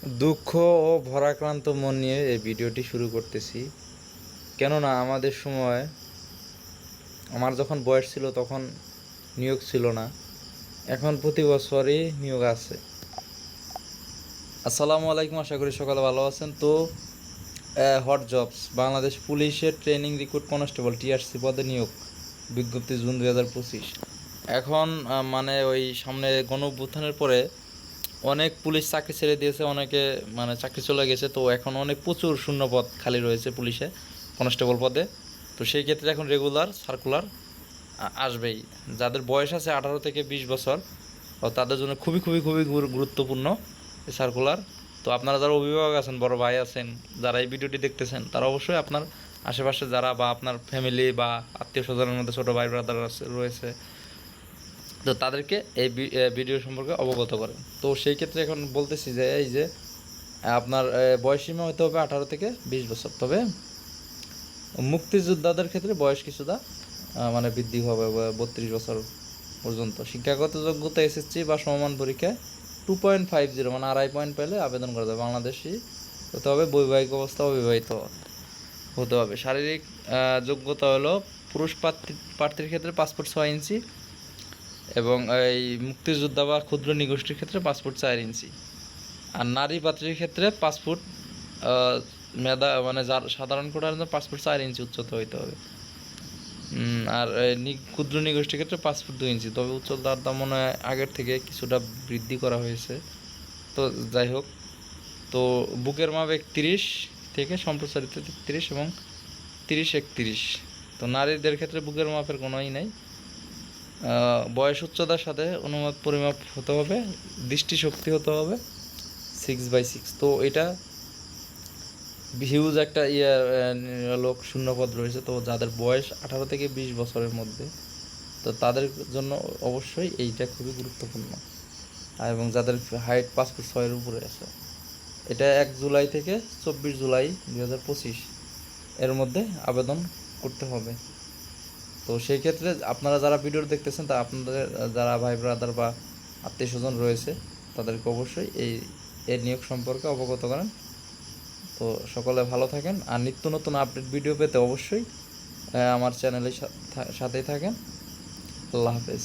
দুঃখ ও ভারাক্রান্ত মন নিয়ে এই ভিডিওটি শুরু করতেছি। কেননা আমাদের সময়, আমার যখন বয়স ছিল তখন নিয়োগ ছিল না। এখন প্রতি বছরই নিয়োগ আছে। আসসালামু আলাইকুম, আশা করি সকালে ভালো আছেন। তো হট জবস বাংলাদেশ পুলিশের ট্রেনিং রিক্রুট কনস্টেবল টিআরসি পদে নিয়োগ বিজ্ঞপ্তি জুন 2025। এখন মানে ওই সামনে গণ অভ্যুত্থানের পরে অনেক পুলিশ চাকরি ছেড়ে দিয়েছে, অনেকে মানে চাকরি চলে গেছে। তো এখন অনেক প্রচুর শূন্য পদ খালি রয়েছে পুলিশে কনস্টেবল পদে। তো সেই ক্ষেত্রে এখন রেগুলার সার্কুলার আসবেই। যাদের বয়স আছে 18 থেকে 20 বছর, তাদের জন্য খুবই খুবই খুবই গুরুত্বপূর্ণ এই সার্কুলার। তো আপনারা যারা অভিভাবক আছেন, বড় ভাই আছেন, যারা এই ভিডিওটি দেখতেছেন, তারা অবশ্যই আপনার আশেপাশে যারা বা আপনার ফ্যামিলি বা আত্মীয় স্বজনের মধ্যে ছোটো ভাই ব্রাদার রয়েছে, তো তাদেরকে এই ভিডিও সম্পর্কে অবগত করেন। তো সেই ক্ষেত্রে এখন বলতেছি যে এই যে আপনার বয়সসীমা হতে হবে 18 থেকে 20 বছর। তবে মুক্তিযোদ্ধাদের ক্ষেত্রে বয়স কিছুটা মানে বৃদ্ধি হবে 32 বছর পর্যন্ত। শিক্ষাগত যোগ্যতা এসএসসি বা সমমান পরীক্ষায় 2.50 মানে 2.5 পয়েন্ট পেলে আবেদন করা যাবে। বাংলাদেশি হতে হবে, বৈবাহিক অবস্থা অবিবাহিত হতে হবে। শারীরিক যোগ্যতা হলো পুরুষ প্রার্থীর ক্ষেত্রে পাসপোর্ট 6 ইঞ্চি, এবং এই মুক্তিযোদ্ধা বা ক্ষুদ্র নিগোষ্ঠীর ক্ষেত্রে পাসপোর্ট 4 ইঞ্চি। আর নারী পাত্রীর ক্ষেত্রে পাসপোর্ট মেধা মানে যার সাধারণ কোটার জন্য পাসপোর্ট 4 ইঞ্চি উচ্চতা হইতে হবে। আর ক্ষুদ্র নিগোষ্ঠীর ক্ষেত্রে পাসপোর্ট 2 ইঞ্চি। তবে উচ্চতার দাম মনে হয় আগের থেকে কিছুটা বৃদ্ধি করা হয়েছে। তো যাই হোক, তো বুকের মাপ 31 থেকে সম্প্রসারিত 33 এবং 30-31। তো নারীদের ক্ষেত্রে বুকের মাপের কোনোই নাই। বয়স উচ্চতার সাথে অনুপাত পরিমাপ হতে হবে, দৃষ্টিশক্তি হতে হবে 6/6। তো এটা হিউজ একটা লোক শূন্যপদ রয়েছে। তো যাদের বয়স 18 থেকে 20 বছরের মধ্যে, তো তাদের জন্য অবশ্যই এইটা খুবই গুরুত্বপূর্ণ। এবং যাদের হাইট 5 ফুট 6 এর উপরে আছে, এটা 1 জুলাই থেকে 24 জুলাই 2025 এর মধ্যে আবেদন করতে হবে। তো সেই ক্ষেত্রে আপনারা যারা ভিডিও দেখতেছেন, তা আপনাদের যারা ভাই ব্রাদার বা আত্মীয় স্বজন রয়েছে, তাদেরকে অবশ্যই এই নিয়োগ সম্পর্কে অবগত করেন। তো সকলে ভালো থাকেন, আর নিত্য নতুন আপডেট ভিডিও পেতে অবশ্যই আমার চ্যানেলের সাথেই থাকেন। আল্লাহ হাফেজ।